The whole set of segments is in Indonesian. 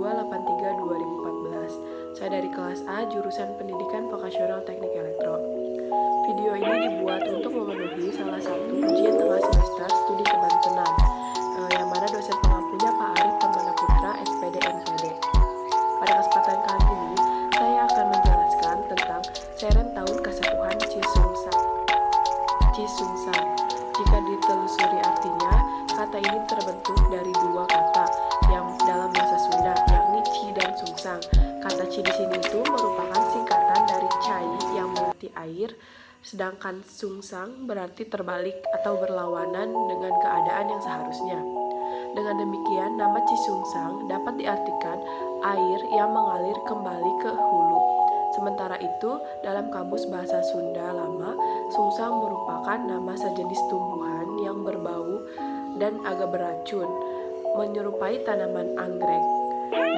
0283-2014. Saya dari kelas A, jurusan Pendidikan Vokasional Teknik Elektro. Video ini dibuat untuk memenuhi salah satu ujian tengah semester studi kebantenan, yang mana dosen pengampunya Pak Arif Permana Putra, SPD MPD. Pada kesempatan kali ini, saya akan menjelaskan tentang seren tahun kesepuhan Cisungsang. Jika ditelusuri artinya, kata ini terbentuk dari dua kata yang dalam bahasa Sunda, yakni Ci dan Sungsang. Kata Ci di sini itu merupakan singkatan dari Cai yang berarti air, sedangkan Sungsang berarti terbalik atau berlawanan dengan keadaan yang seharusnya. Dengan demikian, nama Cisungsang dapat diartikan air yang mengalir kembali ke hulu. Sementara itu, dalam kamus bahasa Sunda lama, sungsang merupakan nama sejenis tumbuhan yang berbau dan agak beracun, menyerupai tanaman anggrek.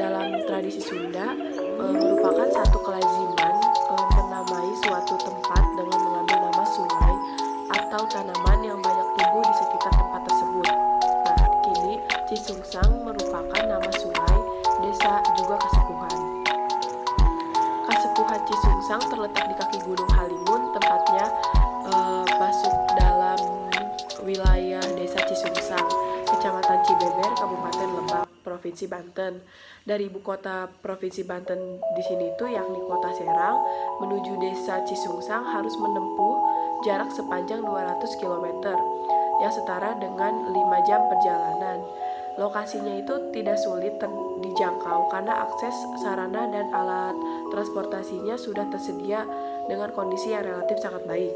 Dalam tradisi Sunda, merupakan satu kelaziman menamai suatu tempat dengan mengambil nama sungai atau tanaman yang banyak tumbuh di sekitar tempat tersebut. Nah, kini Cisungsang merupakan nama sungai, desa, juga kasepuhan. Kasepuhan Cisungsang terletak di kaki Gunung Halimun, tempatnya masuk dalam wilayah desa Cisungsang, Kecamatan Cibeber, Kabupaten Lebak, Provinsi Banten. Dari ibu kota Provinsi Banten di sini itu yakni Kota Serang, menuju desa Cisungsang harus menempuh jarak sepanjang 200 km yang setara dengan 5 jam perjalanan. Lokasinya itu tidak sulit dijangkau karena akses sarana dan alat transportasinya sudah tersedia dengan kondisi yang relatif sangat baik.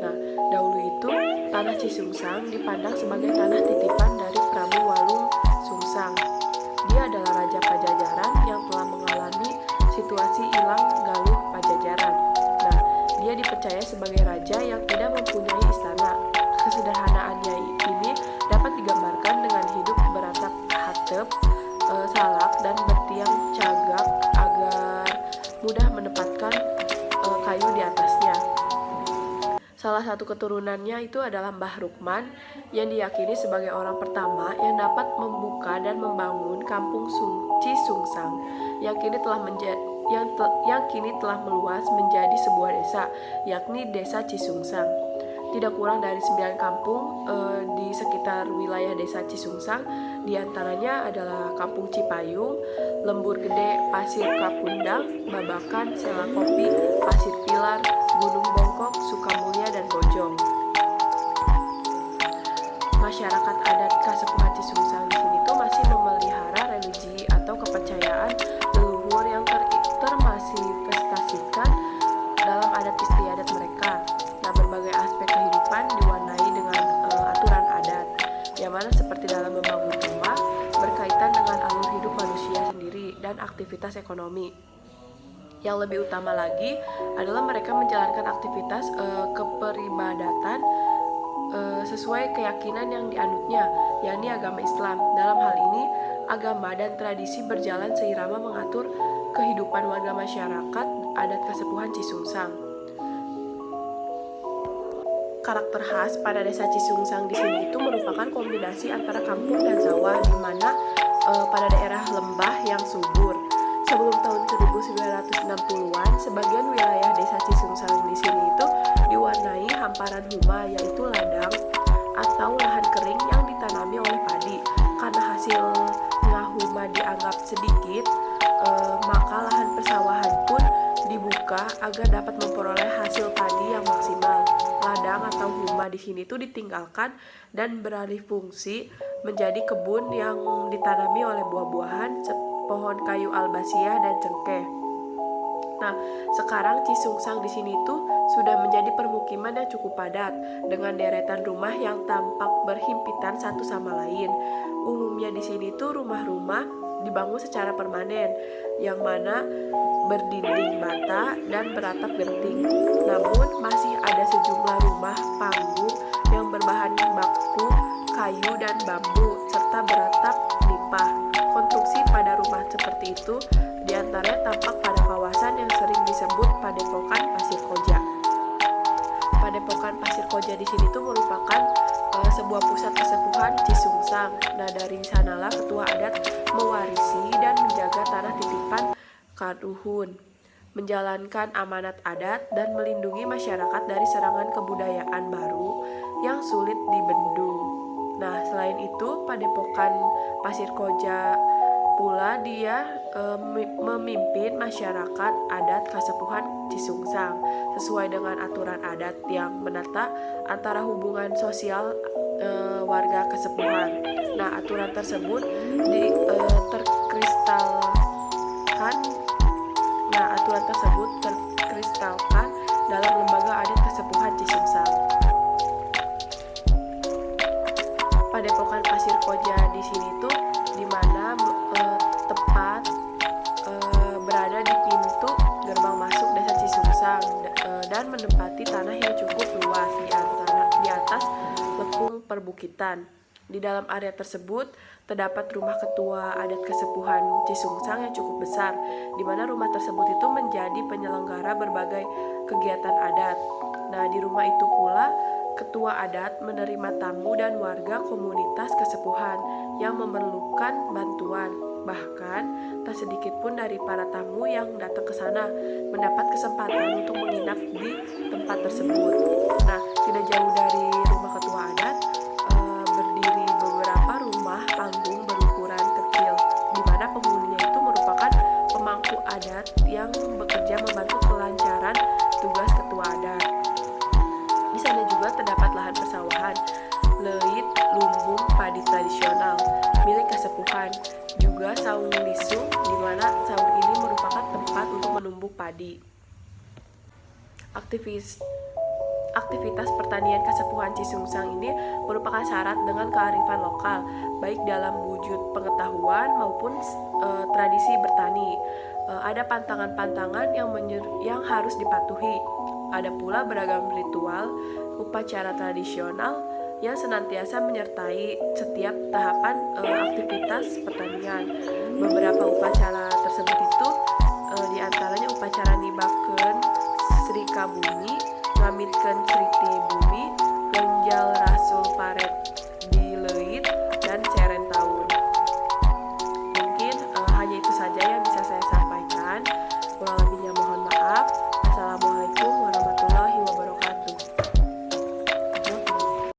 Nah, dahulu itu tanah Cisungsang dipandang sebagai tanah titipan dari Prabu Walung Sungsang. Dia adalah Raja Pajajaran yang telah mengalami situasi Ilang Galuh Pajajaran. Nah, dia dipercaya sebagai raja yang tidak mempunyai istana. Kesederhanaannya ini dapat digambarkan dengan hidup beratap hatep, salak, dan bertiang cagak agar mudah menempatkan kayu di atasnya. Salah satu keturunannya itu adalah Mbah Rukman yang diyakini sebagai orang pertama yang dapat membuka dan membangun kampung Cisungsang yang kini telah meluas menjadi sebuah desa, yakni Desa Cisungsang. Tidak kurang dari 9 kampung di sekitar wilayah desa Cisungsang, diantaranya adalah Kampung Cipayung, Lembur Gede, Pasir Kapundang, Babakan, Sela Kopi, Pasir Pilar, Gunung Bongkok, Sukamulya, dan Bojong. Masyarakat adat Kasepuhan Cisungsang di sini tuh masih memelihara religi atau kepercayaan leluhur yang termanifestasikan dalam adat istiadat mereka. Nah, berbagai aspek kehidupan diwarnai dengan aturan adat, yang mana seperti dalam membangun rumah berkaitan dengan alur hidup manusia sendiri dan aktivitas ekonomi. Yang lebih utama lagi adalah mereka menjalankan aktivitas keperibadatan sesuai keyakinan yang dianutnya, yakni agama Islam. Dalam hal ini, agama dan tradisi berjalan seirama mengatur kehidupan warga masyarakat adat Kasepuhan Cisungsang. Karakter khas pada desa Cisungsang di sini itu merupakan kombinasi antara kampung dan sawah, di mana pada daerah lembah yang subur. Sebelum tahun 1960-an, sebagian wilayah desa Cisungsang di sini itu diwarnai hamparan huma, yaitu ladang atau lahan kering yang ditanami oleh padi. Karena hasilnya huma dianggap sedikit, maka lahan persawahan pun dibuka agar dapat memperoleh hasil padi yang maksimal. Ladang atau huma di sini tuh ditinggalkan dan beralih fungsi menjadi kebun yang ditanami oleh buah-buahan, pohon kayu albasia, dan cengkeh. Nah, sekarang Cisungsang di sini tuh sudah menjadi permukiman yang cukup padat dengan deretan rumah yang tampak berhimpitan satu sama lain. Umumnya di sini tuh rumah-rumah dibangun secara permanen, yang mana berdinding bata dan beratap genting. Namun masih ada sejumlah rumah panggung yang berbahan baku, kayu, dan bambu serta beratap nipah. Konstruksi pada rumah seperti itu diantaranya tampak pada kawasan yang sering disebut Padepokan Pasir Koja. Padepokan Pasir Koja di sini tuh merupakan sebuah pusat kesepuhan Cisungsang. Nah, dari sanalah ketua adat mewarisi dan menjaga karuhun, menjalankan amanat adat dan melindungi masyarakat dari serangan kebudayaan baru yang sulit dibendung. Nah, selain itu, Padepokan Pasir Koja pula dia memimpin masyarakat adat Kasepuhan Cisungsang sesuai dengan aturan adat yang menata antara hubungan sosial warga Kasepuhan. Nah, aturan tersebut terkristalkan dalam lembaga adat Kasepuhan Cisungsang. Padepokan Pasir Koja di sini tuh di mana tepat berada di pintu gerbang masuk desa Cisungsang dan menempati tanah yang cukup luas di atas lekung perbukitan. Di dalam area tersebut terdapat rumah ketua adat Kasepuhan Cisungsang yang cukup besar, di mana rumah tersebut itu menjadi penyelenggara berbagai kegiatan adat. Nah, di rumah itu pula ketua adat menerima tamu dan warga komunitas Kasepuhan yang memerlukan bantuan. Bahkan, tak sedikit pun dari para tamu yang datang ke sana mendapat kesempatan untuk menginap di tempat tersebut. Nah, tidak jauh dari rumah ketua adat berdiri beberapa rumah panggung berukuran kecil, di mana penghuninya itu merupakan pemangku adat yang bekerja membantu kelancaran tugas ketua adat. Di sana juga terdapat lahan persawahan, leit, lumbung padi tradisional milik Kasepuhan, juga saung lisung, di mana saung ini merupakan tempat untuk menumbuk padi. Aktivitas pertanian Kasepuhan Cisungsang ini merupakan syarat dengan kearifan lokal, baik dalam wujud pengetahuan maupun tradisi bertani. Ada pantangan-pantangan yang harus dipatuhi. Ada pula beragam ritual, upacara tradisional yang senantiasa menyertai setiap tahapan aktivitas pertanian. Beberapa upacara tersebut itu diantaranya upacara nibakeun Sri Kabumi, ngamitkeun Sriti Bumi, ganjal rasul paret